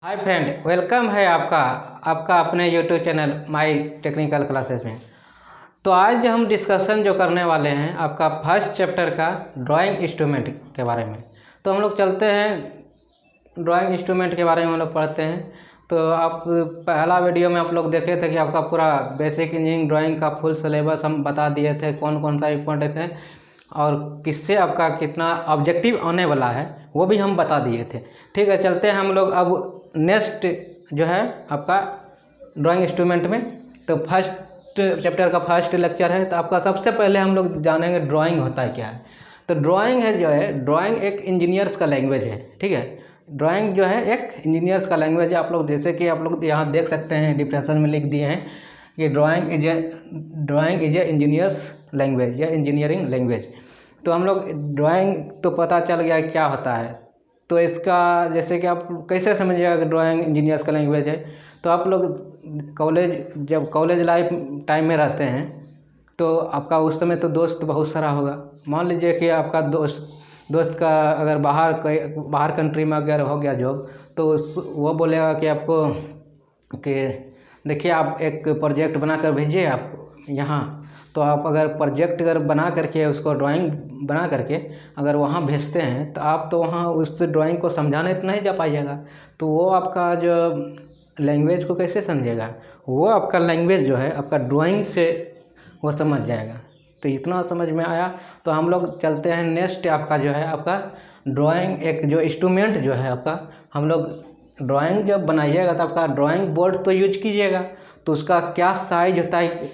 Hi friend, welcome है आपका आपका अपने YouTube channel my technical classes में। तो आज हम डिस्कशन जो करने वाले हैं आपका फर्स्ट चैप्टर का ड्राइंग इंस्ट्रूमेंट के बारे में। तो हम लोग चलते हैं ड्राइंग इंस्ट्रूमेंट के बारे में हम लोग पढ़ते हैं। तो आप पहला वीडियो में आप लोग देखे थे कि आपका पूरा बेसिक इंजीनियरिंग ड्राइंग का फुल सिलेबस हम बता दिए थे, कौन कौन सा इम्पोर्टेंट है और किससे आपका कितना ऑब्जेक्टिव आने वाला है वो भी हम बता दिए थे। ठीक है, चलते हैं हम लोग अब नेक्स्ट जो है आपका ड्राइंग इंस्ट्रूमेंट में। तो फर्स्ट चैप्टर का फर्स्ट लेक्चर है। तो आपका सबसे पहले हम लोग जानेंगे ड्राइंग होता है क्या है। तो ड्राइंग है जो है, ड्राइंग एक इंजीनियर्स का लैंग्वेज है। ठीक है, ड्राइंग जो है एक इंजीनियर्स का लैंग्वेज है। आप लोग जैसे कि आप लोग यहाँ देख सकते हैं, डिफिनेशन में लिख दिए हैं कि drawing is a engineers language या इंजीनियरिंग लैंग्वेज। तो हम लोग ड्राइंग तो पता चल गया क्या होता है। तो इसका जैसे कि आप कैसे समझिएगा कि ड्राइंग इंजीनियर्स का लैंग्वेज है। तो आप लोग जब कॉलेज लाइफ टाइम में रहते हैं तो आपका उस समय तो दोस्त बहुत सारा होगा। मान लीजिए कि आपका दोस्त का अगर बाहर कंट्री में अगर हो गया जॉब, तो वो बोलेगा कि आपको कि देखिए आप एक प्रोजेक्ट बनाकर भेजिए आप यहाँ। तो आप अगर प्रोजेक्ट बना करके उसको ड्राइंग बना करके अगर वहाँ भेजते हैं तो आप तो वहाँ उस ड्राइंग को समझाने तो नहीं जा पाइएगा। तो वो आपका जो लैंग्वेज को कैसे समझेगा, वो आपका लैंग्वेज जो है आपका ड्राइंग से वो समझ जाएगा। तो इतना समझ में आया। तो हम लोग चलते हैं नेक्स्ट आपका जो है आपका ड्राइंग एक जो इंस्ट्रूमेंट जो है आपका, हम लोग ड्राइंग जब बनाइएगा तो आपका ड्राइंग बोर्ड तो यूज कीजिएगा। तो उसका क्या साइज होता है,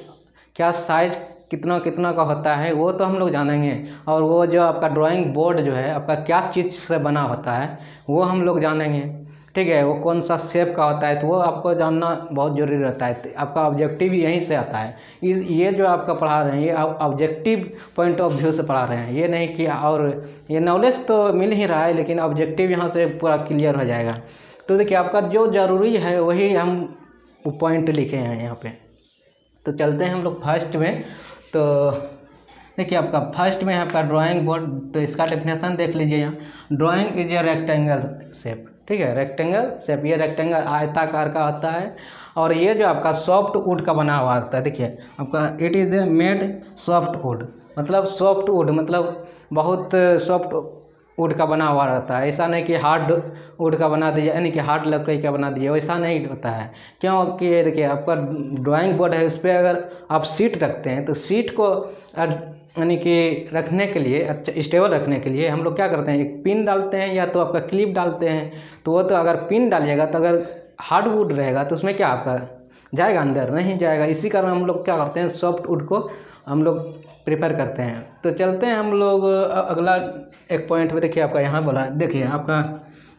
क्या साइज कितना का होता है वो तो हम लोग जानेंगे। और वो जो आपका ड्राइंग बोर्ड जो है आपका क्या चीज़ से बना होता है वो हम लोग जानेंगे। ठीक है, वो कौन सा शेप का होता है तो वो आपको जानना बहुत ज़रूरी रहता है। तो आपका ऑब्जेक्टिव यहीं से आता है। ये जो आपका पढ़ा रहे हैं ये ऑब्जेक्टिव पॉइंट ऑफ व्यू से पढ़ा रहे हैं, ये नहीं कि और ये नॉलेज तो मिल ही रहा है लेकिन ऑब्जेक्टिव यहाँ से पूरा क्लियर हो जाएगा। तो देखिए आपका जो ज़रूरी है वही हम पॉइंट लिखे हैं यहाँ पे। तो चलते हैं हम लोग फर्स्ट में। तो देखिए आपका फर्स्ट में है आपका ड्राइंग बोर्ड। तो इसका डेफिनेशन देख लीजिए यहाँ, drawing is a rectangle shape. ठीक है, रेक्टेंगल शेप, ये रेक्टेंगल आयताकार का होता है और ये जो आपका सॉफ्ट वुड का बना हुआ होता है। देखिए आपका it is made soft wood, मतलब सॉफ्ट वुड मतलब बहुत सॉफ्ट वुड का बना हुआ रहता है। ऐसा नहीं कि हार्ड वुड का बना दीजिए, यानी कि हार्ड लकड़ी का बना दीजिए, वैसा नहीं होता है। क्योंकि ये देखिए आपका ड्राइंग बोर्ड है, उस पर अगर आप सीट रखते हैं तो सीट को यानी कि रखने के लिए, अच्छा स्टेबल रखने के लिए हम लोग क्या करते हैं, एक पिन डालते हैं या तो आपका क्लिप डालते हैं। तो वो तो अगर पिन डालिएगा तो अगर हार्ड वुड रहेगा तो उसमें क्या आपका जाएगा, अंदर नहीं जाएगा। इसी कारण हम लोग क्या करते हैं, सॉफ्ट वुड को हम लोग प्रेफर करते हैं। तो चलते हैं हम लोग अगला एक पॉइंट पे। देखिए आपका यहाँ बोला, देखिए आपका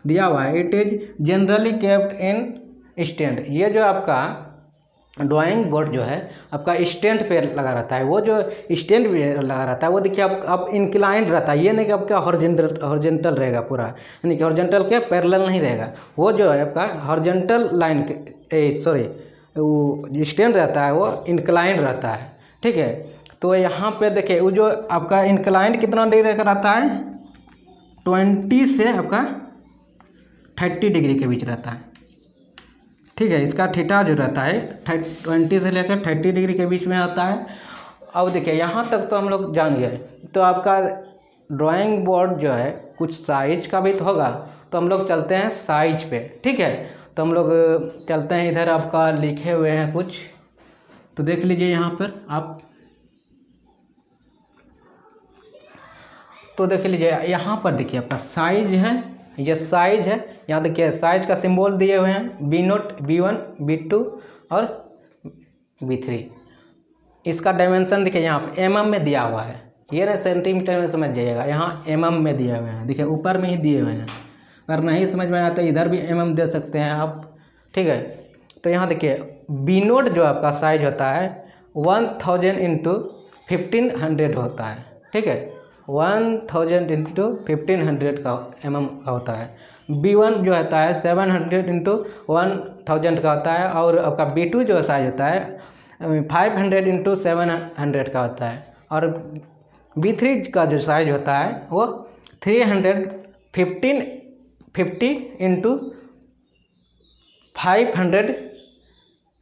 दिया हुआ है it is generally kept in stand. ये जो आपका ड्राइंग बोर्ड जो है आपका स्टैंड पे लगा रहता है। वो जो स्टैंड भी लगा रहता है वो देखिए आप इंक्लाइंड रहता है। ये नहीं कि आपका हॉरिजॉन्टल रहेगा पूरा, यानी कि हॉरिजॉन्टल के पैरेलल नहीं रहेगा। वो जो है आपका हॉरिजॉन्टल लाइन के वो स्टैंड रहता है वो इंक्लाइंड रहता है। ठीक है, तो यहाँ पे देखिए वो जो आपका इंक्लाइंड कितना डिग्री का रहता है, 20 से आपका 30 डिग्री के बीच रहता है। ठीक है, इसका थीटा जो रहता है 20 से लेकर 30 डिग्री के बीच में आता है। अब देखिए यहाँ तक तो हम लोग जान गए। तो आपका ड्राइंग बोर्ड जो है कुछ साइज का भी तो होगा। तो हम लोग चलते हैं साइज पे। ठीक है, तो हम लोग चलते हैं, इधर आपका लिखे हुए हैं कुछ, तो देख लीजिए यहाँ पर आप। तो देख लीजिए यहाँ पर, देखिए आपका साइज है, ये साइज है। यहाँ देखिए साइज का सिंबल दिए हुए हैं B0, B1, B2 और B3। इसका डायमेंशन देखिए यहाँ पर mm में दिया हुआ है, ये ना सेंटीमीटर में समझ जाइएगा, यहाँ mm में दिए हुए हैं। देखिए ऊपर में ही दिए हुए हैं, अगर नहीं समझ में आता इधर भी mm दे सकते हैं आप। ठीक है, तो यहाँ देखिए B0 जो आपका साइज होता है 1000 इंटू 1500 होता है। ठीक है, 1000 इंटू 1500 का mm का होता है। B1 जो होता है 700 इंटू 1000 का होता है। और आपका B2 जो साइज होता है 500 इंटू 700 का होता है। और B3 का जो साइज होता है वो 350 इंटू 500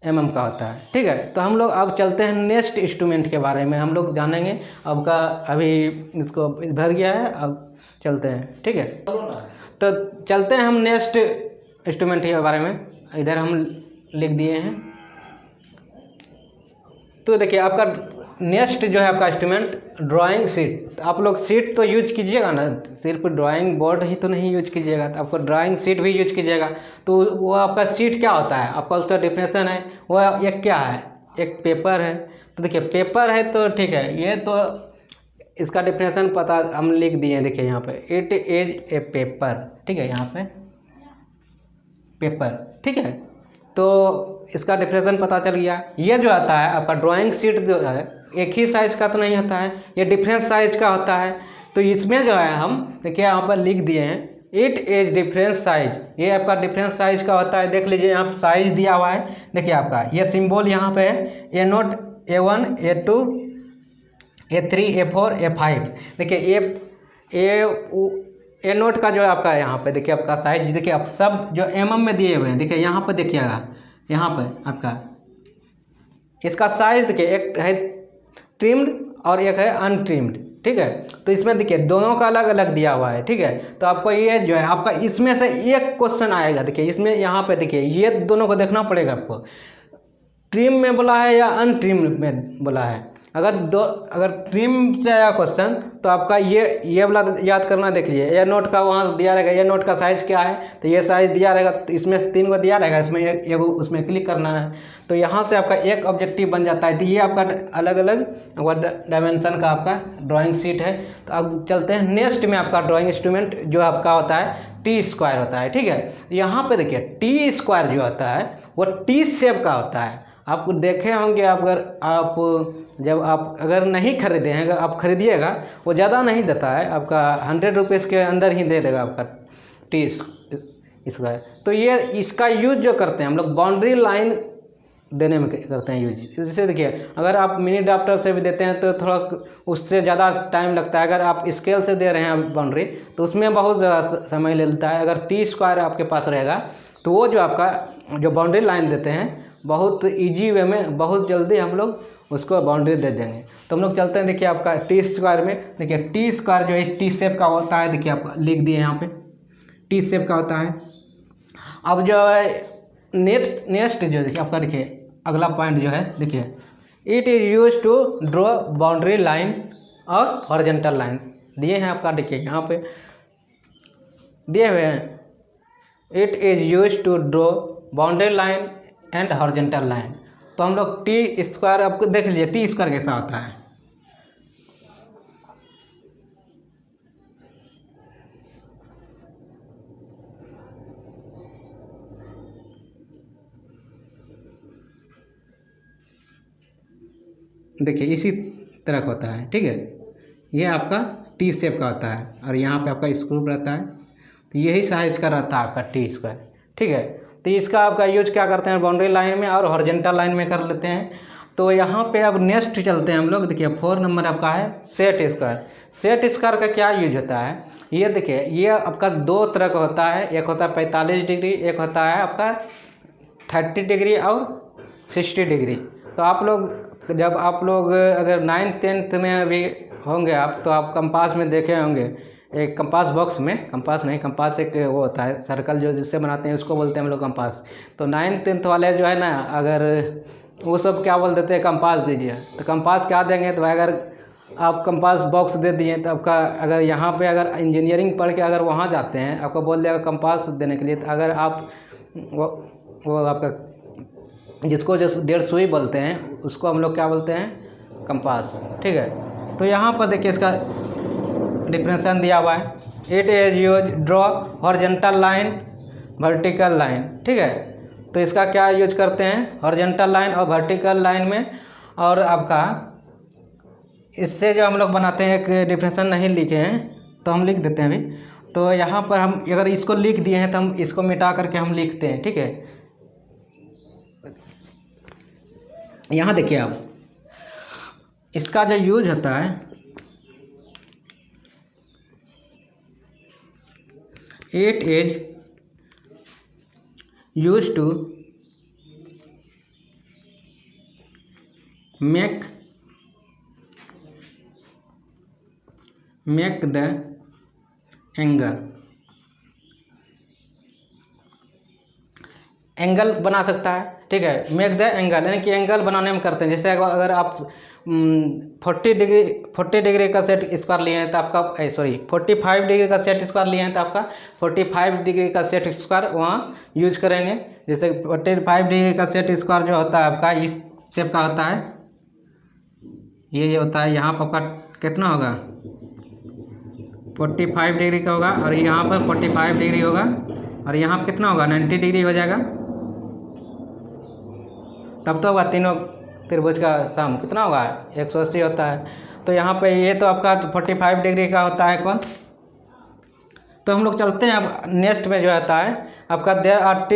mm का होता है। ठीक है, तो हम लोग अब चलते हैं नेक्स्ट इंस्ट्रूमेंट के बारे में, हम लोग जानेंगे। अब का अभी इसको भर गया है, अब चलते हैं। ठीक है, तो चलते हैं हम नेक्स्ट इंस्ट्रूमेंट के बारे में। इधर हम लिख दिए हैं। तो देखिए आपका नेक्स्ट जो है आपका इंस्ट्रूमेंट ड्राइंग शीट। आप लोग शीट तो यूज कीजिएगा ना, सिर्फ ड्राइंग बोर्ड ही तो नहीं यूज कीजिएगा, तो आपको ड्राइंग शीट भी यूज कीजिएगा। तो वो आपका शीट क्या होता है, आपका उसका डिफिनेशन है वो एक क्या है, एक पेपर है। तो देखिए पेपर है तो ठीक है, ये तो इसका डिफिनेशन पता हम लिख दिए हैं। देखिए यहाँ पे इट इज ए पेपर। ठीक है, यहाँ पे पेपर। ठीक है, तो इसका डिफिनेशन पता चल गया। ये जो आता है आपका ड्राइंग शीट जो है एक ही साइज़ का तो नहीं होता है, ये डिफरेंट साइज का होता है। तो इसमें जो है हम देखिए यहाँ पर लिख दिए हैं इट इज डिफरेंट साइज। ये आपका डिफरेंट साइज का होता है। देख लीजिए यहाँ पर साइज दिया हुआ है। देखिए आपका ये सिंबल यहाँ पे है A0, A1, A2, A3, A4, A5। देखिए A0 का जो है आपका यहाँ पे देखिए आपका साइज, देखिए आप सब जो mm में दिए हुए हैं। देखिए यहाँ पर देखिएगा, यहाँ पर आपका इसका साइज देखिए एक है ट्रिम्ड और एक है अनट्रिम्ड। ठीक है, तो इसमें देखिए दोनों का अलग अलग दिया हुआ है। ठीक है, तो आपको ये जो है आपका इसमें से एक क्वेश्चन आएगा। देखिए इसमें यहाँ पे देखिए ये दोनों को देखना पड़ेगा आपको, ट्रिम में बोला है या अनट्रिम में बोला है। अगर ट्रिम से आया क्वेश्चन तो आपका ये वाला याद करना। देख लीजिए ये नोट का वहाँ दिया रहेगा, ये नोट का साइज़ क्या है, तो ये साइज़ दिया रहेगा। तो इसमें 3 को दिया रहेगा, इसमें ये उसमें क्लिक करना है, तो यहाँ से आपका एक ऑब्जेक्टिव बन जाता है। तो ये आपका अलग अलग डायमेंशन का आपका ड्राइंग शीट है। तो अब चलते हैं नेक्स्ट में। आपका ड्राइंग इंस्ट्रूमेंट जो आपका होता है टी स्क्वायर होता है। ठीक है, यहाँ पर देखिए टी स्क्वायर जो होता है वो टी शेप का होता है। आप देखे होंगे, जब आप अगर नहीं खरीदे हैं, अगर आप खरीदिएगा वो ज़्यादा नहीं देता है, आपका 100 रुपीज़ के अंदर ही दे देगा आपका टी स्क्वायर। तो ये इसका यूज जो करते हैं हम लोग बाउंड्री लाइन देने में करते हैं यूज। जैसे देखिए अगर आप मिनी ड्राफ्टर से भी देते हैं तो थोड़ा उससे ज़्यादा टाइम लगता है। अगर आप स्केल से दे रहे हैं बाउंड्री तो उसमें बहुत ज़्यादा समय लेता है। अगर टी स्क्वायर आपके पास रहेगा तो वो जो आपका जो बाउंड्री लाइन देते हैं बहुत इजी वे में बहुत जल्दी हम लोग उसको बाउंड्री दे देंगे। तो हम लोग चलते हैं। देखिए आपका टी स्क्वायर में देखिए टी स्क्वायर जो है टी शेप का होता है। देखिए आप लिख दिए यहाँ पे टी शेप का होता है। अब जो है नेक्स्ट जो देखिए आपका देखिए अगला पॉइंट जो है देखिए it is use to draw boundary line और हॉरिजॉन्टल लाइन दिए हैं आपका। देखिए यहाँ पे दिए हुए हैं it is use to draw boundary line and horizontal line. तो हम लोग टी स्क्वायर आपको देख लीजिए टी स्क्वायर कैसा होता है। देखिए इसी तरह का होता है। ठीक है, ये आपका टी शेप का होता है और यहाँ पे आपका स्क्रू रहता है। तो यही साइज का रहता है आपका टी स्क्वायर। ठीक है, तो इसका आपका यूज क्या करते हैं बाउंड्री लाइन में और हॉरिजॉन्टल लाइन में कर लेते हैं। तो यहाँ पे अब नेक्स्ट चलते हैं हम लोग। देखिए 4 नंबर आपका है सेट स्क्वायर। सेट स्क्वायर का क्या यूज होता है, ये देखिए ये आपका 2 तरह का होता है। एक होता है 45 डिग्री, एक होता है आपका 30 डिग्री और 60 डिग्री। तो आप लोग जब आप लोग अगर 9th 10th में अभी होंगे आप, तो आप कंपास में देखे होंगे एक कंपास बॉक्स में, कंपास नहीं, कंपास एक वो होता है सर्कल जो जिससे बनाते हैं उसको बोलते हैं हम लोग कंपास। तो 9th 10th वाले जो है ना, अगर वो सब क्या बोल देते हैं कंपास दीजिए, तो कंपास क्या देंगे, तो अगर आप कंपास बॉक्स दे दिए तो आपका अगर यहाँ पे अगर इंजीनियरिंग पढ़ के अगर वहाँ जाते हैं आपको बोल देगा कंपास देने के लिए। तो अगर आप वो आपका जिसको जो 1.5 सुई बोलते हैं उसको हम लोग क्या बोलते हैं कंपास। ठीक है, तो यहाँ पर देखिए इसका डिफरेंशिएशन दिया हुआ है। It is use draw horizontal line vertical line. ठीक है, तो इसका क्या यूज करते हैं हॉरिजॉन्टल लाइन और वर्टिकल लाइन में। और आपका इससे जो हम लोग बनाते हैं एक डिफरेंशिएशन नहीं लिखे हैं तो हम लिख देते हैं अभी। तो यहाँ पर हम अगर इसको लिख दिए हैं तो हम इसको मिटा करके हम लिखते हैं। ठीक है, यहाँ देखिए आप इसका जो यूज होता है it is use to make the angle बना सकता है। ठीक है, मेक द एंगल यानी कि एंगल बनाने में करते हैं। जैसे अगर आप 40 डिग्री का सेट स्क्वायर लिए हैं तो आपका 45 डिग्री का सेट स्क्वायर लिए हैं तो आपका 45 डिग्री का सेट स्क्वायर वहाँ यूज करेंगे। जैसे 45 डिग्री का सेट स्क्वायर जो होता है आपका इस शेप का होता है, ये होता है। यहाँ पर आपका कितना होगा, 45 डिग्री का होगा, और यहाँ पर 45 डिग्री होगा, और यहाँ पर कितना होगा, 90 डिग्री हो जाएगा। तब तो होगा तीनों त्रिभुज का सम कितना होगा, 180 होता है। तो यहाँ पे ये तो आपका 45 डिग्री का होता है कौन। तो हम लोग चलते हैं अब नेक्स्ट में जो होता है आपका there are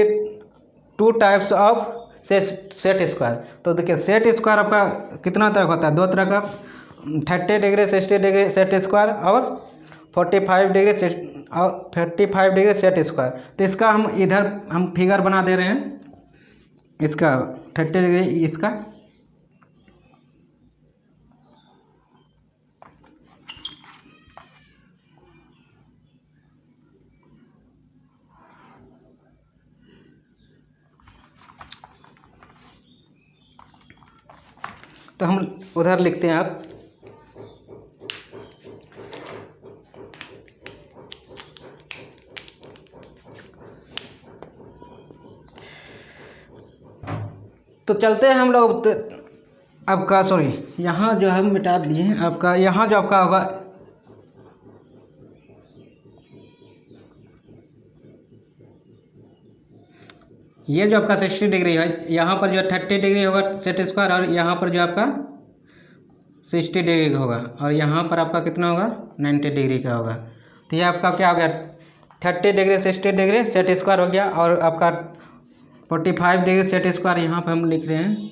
2 types of set square. तो देखिए सेट स्क्वायर आपका कितना तरह का होता है, 2 तरह का, 30 डिग्री 60 डिग्री सेट स्क्वायर और 45 डिग्री सेट स्क्वायर। तो इसका हम फिगर बना दे रहे हैं, इसका 30 डिग्री इसका। तो हम उधर लिखते हैं आप तो चलते हैं हम लोग आपका यहाँ जो हम मिटा दिए हैं आपका, यहाँ जो आपका होगा ये जो आपका 60 डिग्री है, यहाँ पर जो 30 डिग्री होगा सेट स्क्वायर, और यहाँ पर जो आपका 60 डिग्री का होगा, और यहाँ पर आपका कितना होगा, 90 डिग्री का होगा। तो ये आपका क्या हो गया, 30 डिग्री 60 डिग्री सेट स्क्वायर हो गया, और आपका 45 डिग्री सेट स्क्वायर यहाँ पर हम लिख रहे हैं।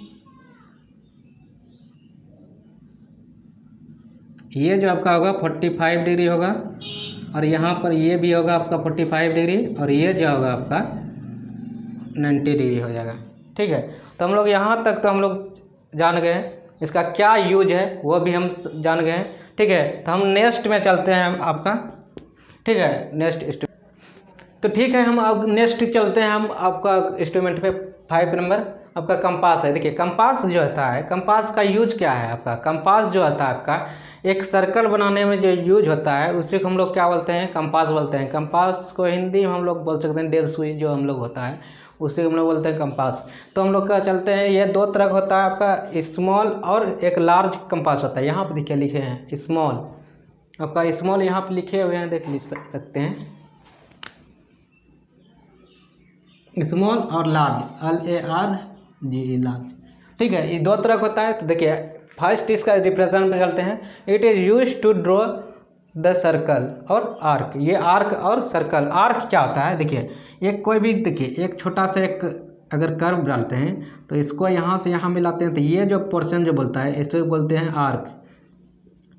ये जो आपका होगा 45 डिग्री होगा, और यहाँ पर ये भी होगा आपका 45 डिग्री, और ये जो होगा आपका 90 डिग्री हो जाएगा। ठीक है, तो हम लोग यहाँ तक तो हम लोग जान गए, इसका क्या यूज है वो भी हम जान गए। ठीक है, तो हम नेक्स्ट में चलते हैं आपका। ठीक है, नेक्स्ट तो ठीक है, हम अब नेक्स्ट चलते हैं हम आपका इंस्ट्रूमेंट पे 5 नंबर आपका कंपास है। देखिए कंपास जो होता है, कंपास का यूज क्या है आपका, कंपास जो होता है आपका एक सर्कल बनाने में जो यूज होता है उसी को हम लोग क्या बोलते हैं, कंपास बोलते हैं। कंपास को हिंदी में हम लोग बोल सकते हैं डेढ़ सुई जो हम लोग होता है उसे हम लोग बोलते हैं कंपास। तो हम लोग का चलते हैं, ये 2 तरह का होता है आपका, स्मॉल और एक लार्ज कंपास होता है। यहाँ पर देखिए लिखे हैं स्मॉल, आपका स्मॉल यहाँ पर लिखे हुए हैं, देख सकते हैं स्मॉल और लार्ज, LARGE लार्ज। ठीक है, ये 2 तरह का होता है। तो देखिए फर्स्ट इसका रिप्रेजेंट में चलते हैं, it is use to draw the circle और आर्क। ये आर्क और सर्कल, आर्क क्या होता है, देखिए एक कोई भी, देखिए एक छोटा सा एक अगर कर्व डालते हैं तो इसको यहाँ से यहाँ मिलाते हैं, तो ये जो पोर्शन जो बोलता है इसे बोलते हैं आर्क।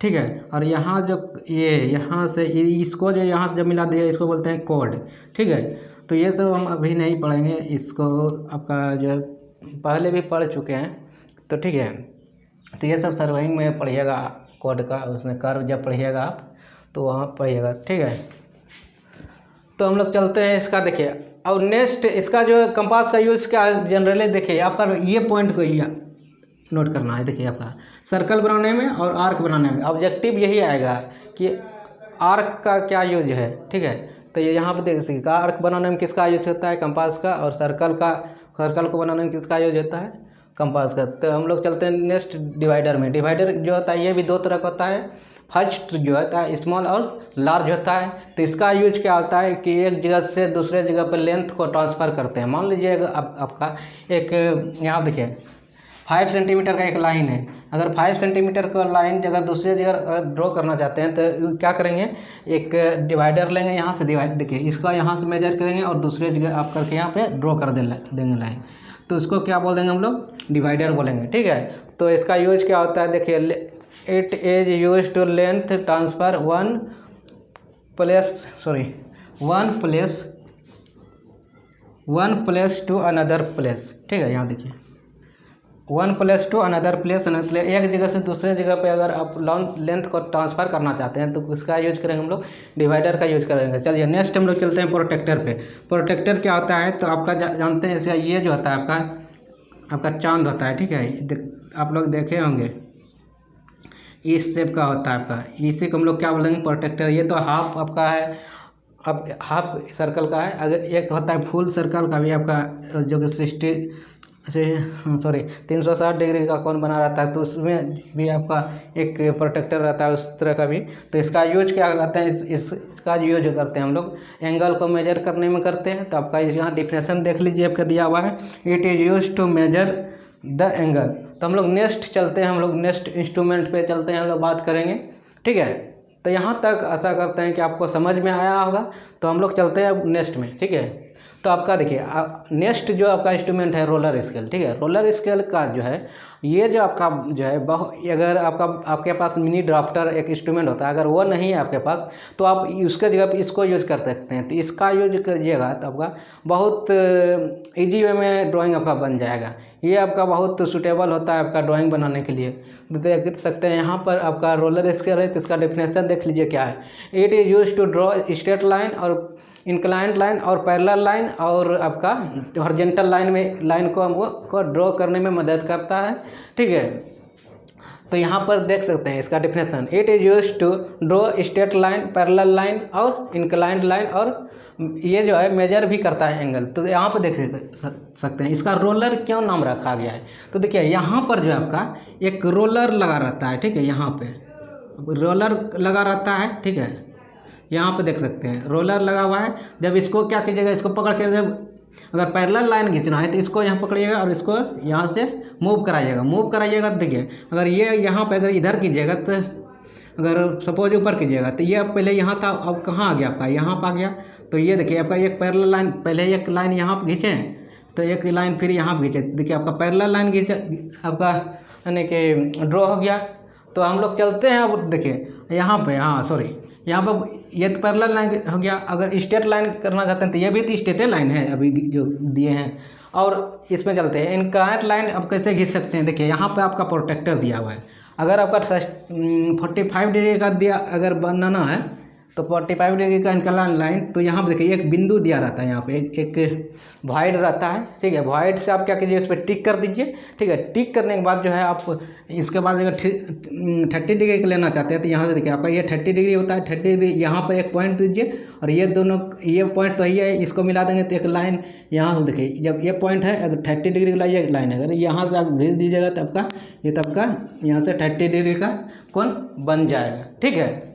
ठीक है, और यहाँ जो ये यहाँ से इसको जो यहाँ से जब मिला दिया इसको बोलते हैं कोड। ठीक है, तो ये सब हम अभी नहीं पढ़ेंगे, इसको आपका जो है पहले भी पढ़ चुके हैं। तो ठीक है, तो ये सब सर्विंग में पढ़िएगा कोड का, उसमें कर्व जब पढ़िएगा आप तो वहाँ पढ़िएगा। ठीक है, तो हम लोग चलते हैं इसका, देखिए और नेक्स्ट इसका जो कंपास का यूज़ क्या है जनरली, देखिए आपका ये पॉइंट को नोट करना है। देखिए आपका सर्कल बनाने में और आर्क बनाने में ऑब्जेक्टिव यही आएगा कि आर्क का क्या यूज है। ठीक है, तो ये यहाँ पर देख सकते हैं आर्क बनाने में किसका यूज होता है, कंपास का, और सर्कल को बनाने में किसका यूज होता है, कंपास का। तो हम लोग चलते हैं नेक्स्ट डिवाइडर में। डिवाइडर जो होता है ये भी 2 तरह का होता है, फर्स्ट जो होता है स्मॉल और लार्ज होता है। तो इसका यूज क्या होता है कि एक जगह से दूसरे जगह पर लेंथ को ट्रांसफ़र करते हैं। मान लीजिए आपका एक यहाँ देखिए 5 सेंटीमीटर का एक लाइन है, अगर 5 सेंटीमीटर का लाइन अगर दूसरी जगह ड्रॉ करना चाहते हैं तो क्या करेंगे, एक डिवाइडर लेंगे, यहाँ से डिवाइड, देखिए इसका यहाँ से मेजर करेंगे और दूसरे जगह आप करके यहाँ पे ड्रॉ कर देंगे लाइन, तो इसको क्या बोल देंगे हम लोग, डिवाइडर बोलेंगे। ठीक है, तो इसका यूज क्या होता है, देखिए it is use to length transfer one place one place to another place, ठीक है। यहाँ देखिए one place to another place, एक जगह से दूसरे जगह पे अगर आप लॉन्ग लेंथ को ट्रांसफ़र करना चाहते हैं तो उसका यूज करेंगे हम लोग, डिवाइडर का यूज करेंगे। चलिए नेक्स्ट हम लोग चलते हैं प्रोटेक्टर पे। प्रोटेक्टर क्या होता है तो आपका जानते हैं, इसका ये जो होता है आपका चांद होता है, ठीक है। आप लोग देखे होंगे इस शेप का होता है आपका, इसी को हम लोग क्या बोलेंगे, प्रोटेक्टर। ये तो हाफ आपका है, अब हाफ सर्कल का है। अगर एक होता है फुल सर्कल का भी आपका, जो कि 360 डिग्री का कौन बना रहता है, तो उसमें भी आपका एक प्रोटेक्टर रहता है उस तरह का भी। तो इसका यूज क्या करते हैं, इसका यूज करते हैं हम लोग एंगल को मेजर करने में करते हैं। तो आपका यहाँ डिफिनेशन देख लीजिए, आपका दिया हुआ है, it is use to measure the angle. तो हम लोग नेक्स्ट चलते हैं, हम लोग नेक्स्ट इंस्ट्रूमेंट पे चलते हैं, हम लोग बात करेंगे, ठीक है। तो यहाँ तक आशा करते हैं कि आपको समझ में आया होगा। तो हम लोग चलते हैं अब नेक्स्ट में, ठीक है। तो आपका देखिए नेक्स्ट जो आपका इंस्ट्रूमेंट है रोलर स्केल, ठीक है। रोलर स्केल का जो है ये जो आपका जो है अगर आपके पास मिनी ड्राफ्टर एक इंस्ट्रूमेंट होता है, अगर वो नहीं है आपके पास तो आप उसके जगह पे इसको यूज कर सकते हैं। तो इसका यूज करिएगा तो आपका बहुत ईजी वे में ड्राइंग आपका बन जाएगा। ये आपका बहुत सूटेबल होता है आपका ड्राइंग बनाने के लिए। देख सकते हैं यहाँ पर आपका रोलर स्केल है, तो इसका डेफिनेशन देख लीजिए क्या है। It is use to draw straight line और इंक्लाइंड लाइन और पैरेलल लाइन, और आपका हॉरिजॉन्टल लाइन को हमको ड्रॉ करने में मदद करता है, ठीक है। तो यहाँ पर देख सकते हैं इसका definition, it is use to draw straight line, parallel line और इंक्लाइंड लाइन, और ये जो है मेजर भी करता है एंगल। तो यहाँ पर देख सकते हैं इसका रोलर क्यों नाम रखा गया है। तो देखिए यहाँ पर जो है आपका एक रोलर लगा रहता है, ठीक है। यहाँ पे रोलर लगा रहता है, ठीक है। यहाँ पे देख सकते हैं रोलर लगा हुआ है। जब इसको क्या कीजिएगा, इसको पकड़ के जब अगर पैरेलल लाइन खींचना है तो इसको यहाँ पकड़िएगा और इसको यहाँ से मूव कराइएगा। देखिए अगर ये यहाँ पे अगर इधर कीजिएगा, तो अगर सपोज ऊपर कीजिएगा तो ये पहले यहाँ था, अब कहाँ आ गया आपका, यहाँ पर आ गया। तो ये देखिए आपका एक पैरेलल लाइन, पहले एक लाइन यहाँ पर खींचें तो एक लाइन फिर यहाँ पर खींचे, देखिए आपका पैरेलल लाइन खींचे आपका यानी कि ड्रॉ हो गया। तो हम लोग चलते हैं, अब देखिए यहाँ पे, यहाँ पर ये तो पैरेलल लाइन हो गया। अगर स्ट्रेट लाइन करना चाहते हैं तो ये भी तो स्ट्रेट लाइन है अभी जो दिए हैं। और इसमें चलते हैं इंक्लाइंड लाइन, अब कैसे खींच सकते हैं। देखिए यहाँ पे आपका प्रोटेक्टर दिया हुआ है, अगर आपका 45 डिग्री का दिया अगर बनाना है तो 45 डिग्री का इंक्लाइंड लाइन, तो यहाँ पे देखिए एक बिंदु दिया रहता है, यहाँ पे एक वॉइड रहता है, ठीक है। वॉइड से आप क्या कीजिए, इस पर टिक कर दीजिए, ठीक है। टिक करने के बाद जो है आप इसके बाद अगर 30 डिग्री का लेना चाहते हैं तो यहाँ से देखिए आपका ये 30 डिग्री होता है। 30 डिग्री यहाँ पर एक पॉइंट दीजिए, और ये दोनों ये पॉइंट तो ही है, इसको मिला देंगे तो एक लाइन यहाँ से देखिए, जब ये पॉइंट है अगर 30 डिग्री का ये लाइन है, अगर यहाँ से आप घिस दीजिएगा तो आपका यहाँ से 30 डिग्री का कोण बन जाएगा, ठीक है।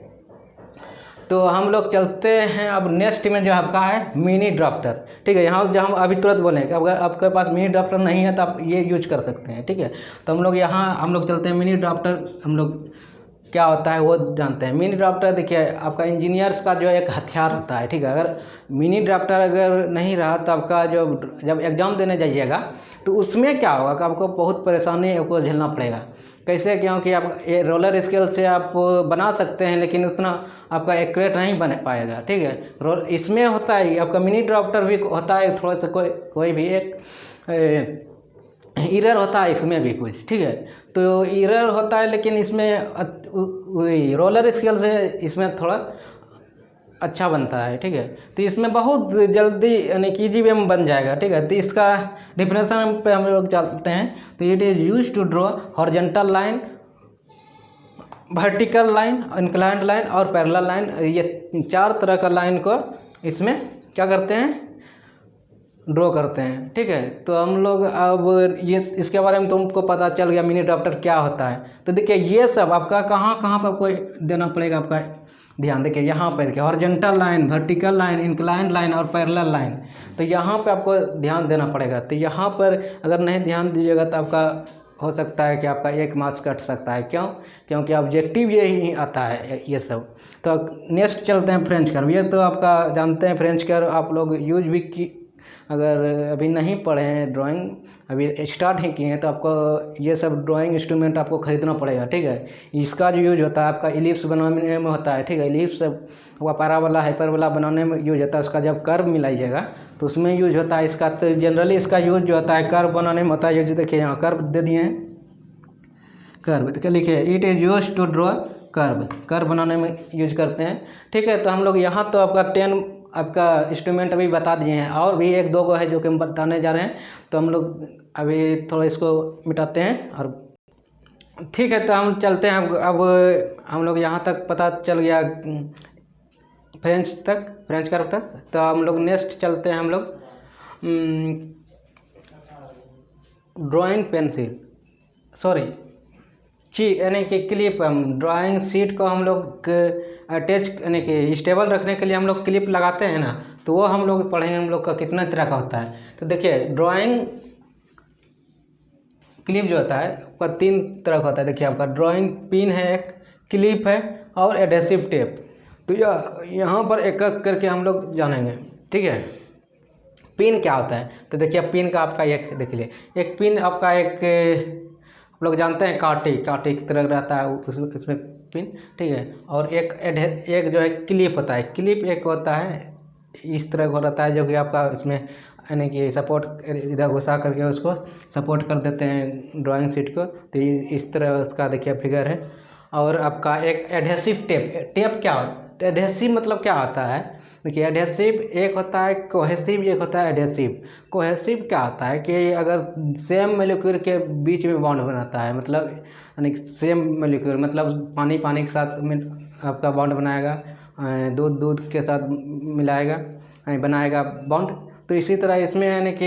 तो हम लोग चलते हैं अब नेक्स्ट में जो आपका है मिनी ड्राफ्टर, ठीक है। यहाँ जो हम अभी तुरंत बोले कि अगर आपके पास मिनी ड्राफ्टर नहीं है तो आप ये यूज कर सकते हैं, ठीक है। तो हम लोग चलते हैं मिनी ड्राफ्टर, हम लोग क्या होता है वो जानते हैं। मिनी ड्राफ्टर देखिए आपका इंजीनियर्स का जो एक हथियार होता है, ठीक है। अगर मिनी ड्राफ्टर अगर नहीं रहा तो आपका जब एग्ज़ाम देने जाइएगा तो उसमें क्या होगा कि आपको बहुत परेशानी आपको झेलना पड़ेगा। कैसे, क्योंकि आप रोलर स्केल से आप बना सकते हैं लेकिन उतना आपका एक्यूरेट नहीं बन पाएगा, ठीक है। इसमें होता है आपका मिनी ड्राफ्टर भी होता है थोड़ा सा कोई भी एक एरर होता है इसमें भी कुछ, ठीक है। तो एरर होता है लेकिन इसमें रोलर स्केल से इसमें थोड़ा अच्छा बनता है, ठीक है। तो इसमें बहुत जल्दी यानी कि ईजी वे में बन जाएगा, ठीक है। तो इसका डिफिनेशन पे हम लोग चलते हैं। तो it is use to draw horizontal line, vertical line, inclined line और पैरेलल लाइन। ये 4 तरह का लाइन को इसमें क्या करते हैं, ड्रॉ करते हैं, ठीक है। तो हम लोग अब ये इसके बारे में तुमको पता चल गया मिनी ड्राफ्टर क्या होता है। तो देखिए ये सब आपका कहाँ पर आपको देना पड़ेगा, आपका ध्यान देखिए यहाँ पे देखिए horizontal line, vertical line, inclined line और पैरेलल लाइन। तो यहाँ पे आपको ध्यान देना पड़ेगा। तो यहाँ पर अगर नहीं ध्यान दीजिएगा तो आपका हो सकता है कि आपका 1 मार्क्स कट सकता है। क्यों? क्योंकि ऑब्जेक्टिव यही आता है ये सब। तो नेक्स्ट चलते हैं फ्रेंच कर्व। ये तो आपका जानते हैं फ्रेंच कर्व आप लोग यूज भी की, अगर अभी नहीं पढ़े हैं ड्राइंग, अभी स्टार्ट ही किए हैं तो आपको ये सब ड्राइंग इंस्ट्रूमेंट आपको ख़रीदना पड़ेगा, ठीक है। इसका जो यूज होता है आपका इलिप्स बनाने में होता है, ठीक है। इलिप्स आपका पैराबोला, हाइपरबोला बनाने में यूज होता है। उसका जब कर्व मिलाइएगा तो उसमें यूज होता है इसका। तो जनरली इसका यूज जो होता है कर्व बनाने में होता है। यूज देखिए यहाँ कर्व दे दिए हैं, कर्व देखिए लिखे it is use to draw curve, curve बनाने में यूज करते हैं। ठीक है, तो हम लोग यहाँ तो आपका 10 आपका इंस्ट्रूमेंट अभी बता दिए हैं, और भी 1-2 को है जो कि हम बताने जा रहे हैं। तो हम लोग अभी थोड़ा इसको मिटाते हैं और ठीक है, तो हम चलते हैं। अब हम लोग यहाँ तक पता चल गया फ्रेंच तक, फ्रेंच कर्व तक। तो हम लोग नेक्स्ट चलते हैं हम लोग ड्राइंग पेंसिल, सॉरी यानी कि क्लिप। हम ड्राइंग शीट को हम लोग अटैच यानी कि स्टेबल रखने के लिए हम लोग क्लिप लगाते हैं ना, तो वो हम लोग पढ़ेंगे हम लोग का कितना तरह का होता है। तो देखिए ड्राइंग क्लिप जो होता है आपका 3 तरह का होता है। देखिए आपका ड्राइंग पिन है, एक क्लिप है और एडहेसिव टेप। तो यहाँ पर एक एक करके हम लोग जानेंगे। ठीक है, पिन क्या होता है? तो देखिए पिन का आपका एक देख लीजिए, एक पिन आपका एक आप लोग जानते हैं कांटे की तरह रहता है उसमें पिन। ठीक है, और एक जो है क्लिप होता है। क्लिप एक होता है इस तरह का रहता है जो कि आपका इसमें यानी कि सपोर्ट इधर घुसा करके उसको सपोर्ट कर देते हैं ड्राइंग शीट को। तो इस तरह उसका देखिए फिगर है। और आपका एक एडहेसिव टेप क्या होता है? एडहेसिव मतलब क्या होता है? देखिए एडहेसिव एक होता है कोहेसिव, एक होता है एडहेसिव। कोहेसिव क्या होता है कि अगर सेम मोलिक्यूल के बीच में बॉन्ड बनाता है, मतलब यानी सेम मोलिक्यूल मतलब पानी के साथ में आपका बॉन्ड बनाएगा, दूध के साथ मिलाएगा बनाएगा बॉन्ड। तो इसी तरह इसमें यानी कि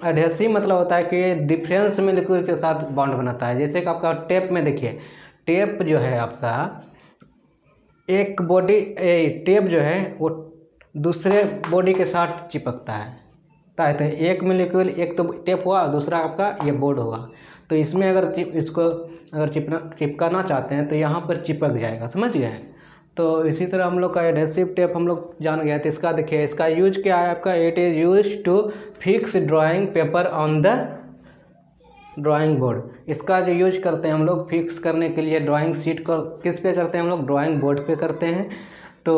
एडहेसिव मतलब होता है कि डिफरेंस मोलिक्यूल के साथ बॉन्ड बनाता है। जैसे कि आपका टेप में देखिए, टेप जो है आपका एक बॉडी टेप जो है वो दूसरे बॉडी के साथ चिपकता है। तो एक मोलिक्यूल, एक तो टेप हुआ, दूसरा आपका ये बोर्ड होगा। तो इसमें अगर इसको अगर चिपकाना चाहते हैं तो यहाँ पर चिपक जाएगा, समझ गए? तो इसी तरह हम लोग का एडहेसिव टेप हम लोग जान गए। तो इसका देखिए इसका यूज क्या है आपका, it is use to fix drawing paper on the drawing board. इसका जो यूज करते हैं हम लोग फिक्स करने के लिए ड्राइंग शीट को किस पे करते हैं हम लोग, ड्राइंग बोर्ड पे करते हैं। तो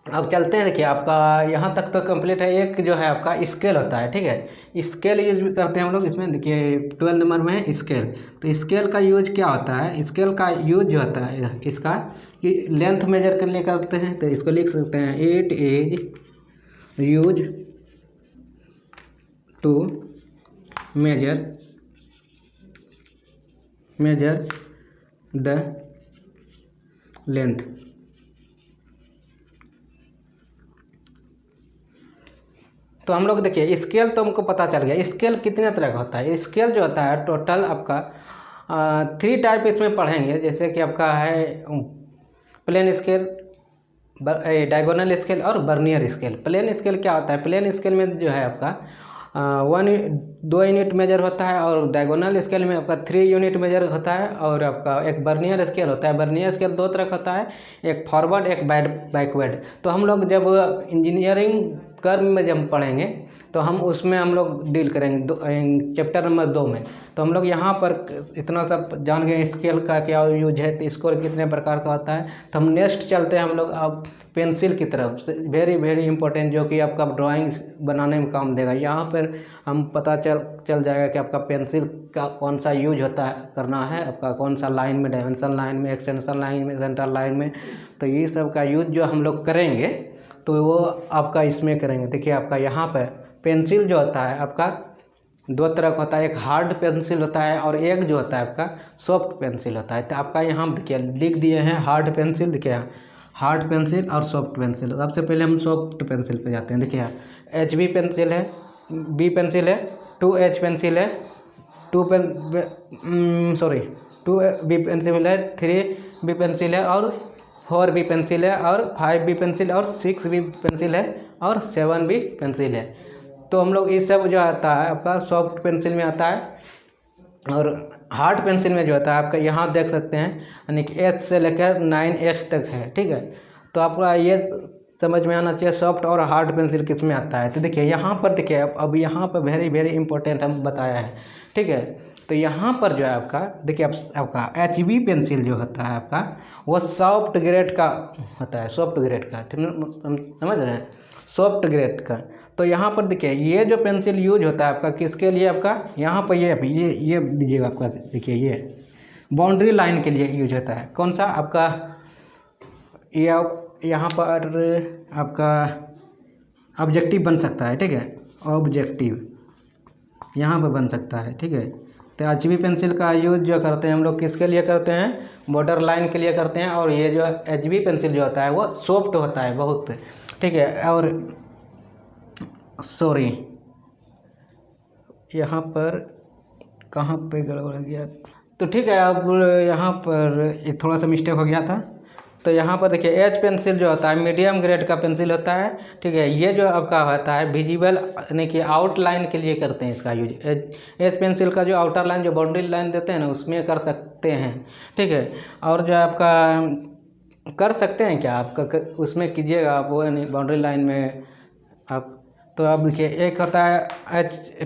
अब चलते हैं, देखिए आपका यहाँ तक तो कंप्लीट है। एक जो है आपका स्केल होता है, ठीक है, स्केल यूज भी करते हैं हम लोग इसमें। देखिए 12 नंबर में है स्केल। तो स्केल का यूज क्या होता है? स्केल का यूज जो होता है इसका कि लेंथ मेजर के लिए करते हैं। तो इसको लिख सकते हैं, it is use to measure the length. तो हम लोग देखिए स्केल तो हमको पता चल गया। स्केल कितने तरह का होता है? स्केल जो होता है टोटल आपका 3 टाइप इसमें पढ़ेंगे। जैसे कि आपका है प्लेन स्केल, डायगोनल स्केल और वर्नियर स्केल। प्लेन स्केल क्या होता है? प्लेन स्केल में जो है आपका 2 यूनिट मेजर होता है, और डायगोनल स्केल में आपका 3 यूनिट मेजर होता है। और आपका एक वर्नियर स्केल होता है। वर्नियर स्केल 2 तरह का होता है, एक फॉरवर्ड एक बैकवर्ड। तो हम लोग जब इंजीनियरिंग कर्व में जब पढ़ेंगे तो हम उसमें हम लोग डील करेंगे चैप्टर नंबर 2 में। तो हम लोग यहाँ पर इतना सब जान गए स्केल का क्या यूज है, तो इसको कितने प्रकार का होता है। तो हम नेक्स्ट चलते हैं हम लोग अब पेंसिल की तरफ। वेरी वेरी इंपॉर्टेंट, जो कि आपका ड्राइंग बनाने में काम देगा। यहाँ पर हम पता चल जाएगा कि आपका पेंसिल का कौन सा यूज होता है, करना है आपका कौन सा लाइन में, डायमेंशन लाइन में, एक्सटेंशन लाइन में, सेंटर लाइन में। तो ये सब का यूज जो हम लोग करेंगे तो वो आपका इसमें करेंगे। देखिए आपका यहाँ पर पेंसिल जो होता है आपका 2 तरह का होता है, एक हार्ड पेंसिल होता है और एक जो होता है आपका सॉफ्ट पेंसिल होता है। तो आपका यहाँ देखिए लिख दिए हैं हार्ड पेंसिल, देखिए हार्ड पेंसिल और सॉफ्ट पेंसिल। सबसे पहले हम सॉफ्ट पेंसिल पे जाते हैं। देखिए HB पेंसिल है, B पेंसिल है, 2H पेंसिल है, 2B पेंसिल है, 3B पेंसिल है और 4B पेंसिल है और 5B पेंसिल और 6B पेंसिल है और 7B पेंसिल है। तो हम लोग ये सब जो आता है आपका सॉफ्ट पेंसिल में आता है। और हार्ड पेंसिल में जो होता है आपका यहाँ देख सकते हैं, यानी कि H से लेकर 9H तक है, ठीक है। तो आपका ये समझ में आना चाहिए सॉफ्ट और हार्ड पेंसिल किस में आता है। तो देखिए यहाँ पर देखिए अब यहाँ पर वेरी वेरी इंपॉर्टेंट हम बताया है, ठीक है। तो यहाँ पर जो है आपका देखिए आपका HB पेंसिल जो होता है आपका वो सॉफ्ट ग्रेड का होता है, सॉफ्ट ग्रेड का, समझ रहे हैं, सॉफ्ट ग्रेड का। तो यहाँ पर देखिए ये जो पेंसिल यूज होता है आपका किसके लिए, आपका यहाँ पर ये दीजिएगा आपका, देखिए ये बाउंड्री लाइन के लिए यूज होता है। कौन सा आपका, ये यहाँ पर आपका ऑब्जेक्टिव बन सकता है, ठीक है, ऑब्जेक्टिव यहाँ पर बन सकता है, ठीक है। तो HB पेंसिल का यूज जो करते हैं हम लोग किसके लिए करते हैं, बॉर्डर लाइन के लिए करते हैं। और ये जो HB पेंसिल जो होता है वो सॉफ्ट होता है बहुत, ठीक है। और सॉरी यहाँ पर कहाँ पे गड़बड़ गया, तो ठीक है। अब यहाँ पर ये थोड़ा सा मिस्टेक हो गया था। तो यहाँ पर देखिए एच पेंसिल जो होता है मीडियम ग्रेड का पेंसिल होता है, ठीक है। ये जो आपका होता है विजिबल यानी कि आउटलाइन के लिए करते हैं इसका यूज। एच पेंसिल का जो आउटर लाइन जो बाउंड्री लाइन देते हैं ना उसमें कर सकते हैं, ठीक है। और जो आपका कर सकते हैं क्या आपका उसमें कीजिएगा आप, वो यानी बाउंड्री लाइन में आप। तो अब देखिए एक होता है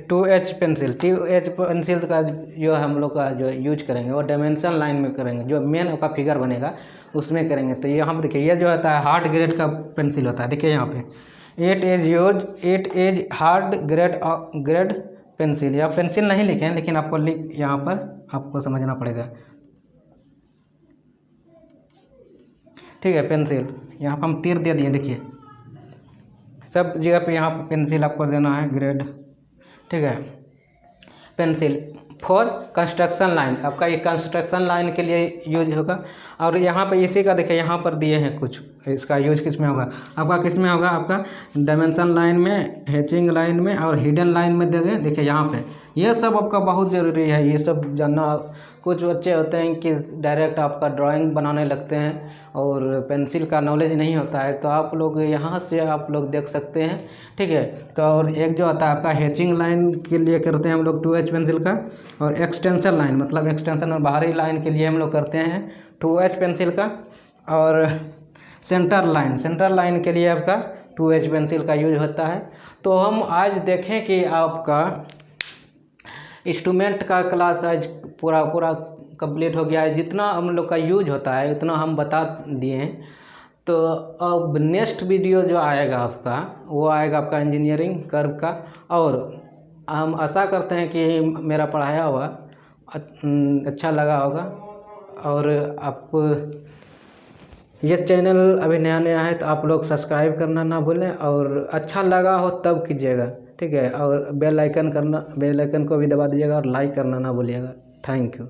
टू एच पेंसिल का जो हम लोग का जो यूज करेंगे वो डायमेंशन लाइन में करेंगे, जो मेन आपका फिगर बनेगा उसमें करेंगे। तो यहाँ पर देखिए ये जो होता है हार्ड ग्रेड का पेंसिल होता है, देखिए यहाँ पे 8 एज हार्ड ग्रेड पेंसिल, या पेंसिल नहीं लिखे हैं लेकिन आपको यहाँ पर आपको समझना पड़ेगा, ठीक है। पेंसिल यहाँ पर हम तीर दे दिए, देखिए सब जगह पे यहाँ पर पेंसिल आपको देना है ग्रेड, ठीक है। पेंसिल फॉर कंस्ट्रक्शन लाइन, आपका ये कंस्ट्रक्शन लाइन के लिए यूज होगा। और यहाँ पे इसी का देखिए यहाँ पर दिए हैं कुछ, इसका यूज किस में होगा, आपका किस में होगा, आपका डायमेंशन लाइन में, हैचिंग लाइन में और हिडन लाइन में देंगे। देखिए यहाँ पे ये सब आपका बहुत ज़रूरी है, ये सब जानना। कुछ बच्चे होते हैं कि डायरेक्ट आपका ड्राइंग बनाने लगते हैं और पेंसिल का नॉलेज नहीं होता है, तो आप लोग यहाँ से आप लोग देख सकते हैं, ठीक है। तो और एक जो होता है आपका हैचिंग लाइन के लिए करते हैं हम लोग 2H पेंसिल का, और एक्सटेंशन लाइन मतलब एक्सटेंशन और बाहरी लाइन के लिए हम लोग करते हैं 2H पेंसिल का। और सेंटर लाइन के लिए आपका 2H पेंसिल का यूज होता है। तो हम आज देखें कि आपका इंस्ट्रूमेंट का क्लास आज पूरा कंप्लीट हो गया है। जितना हम लोग का यूज होता है उतना हम बता दिए हैं। तो अब नेक्स्ट वीडियो जो आएगा आपका वो आएगा आपका इंजीनियरिंग कर्व का। और हम आशा करते हैं कि मेरा पढ़ाया हुआ अच्छा लगा होगा। और आप ये चैनल अभी नया है तो आप लोग सब्सक्राइब करना ना भूलें, और अच्छा लगा हो तब कीजिएगा, ठीक है। और बेल आइकन को भी दबा दीजिएगा और लाइक करना ना भूलिएगा। Thank you.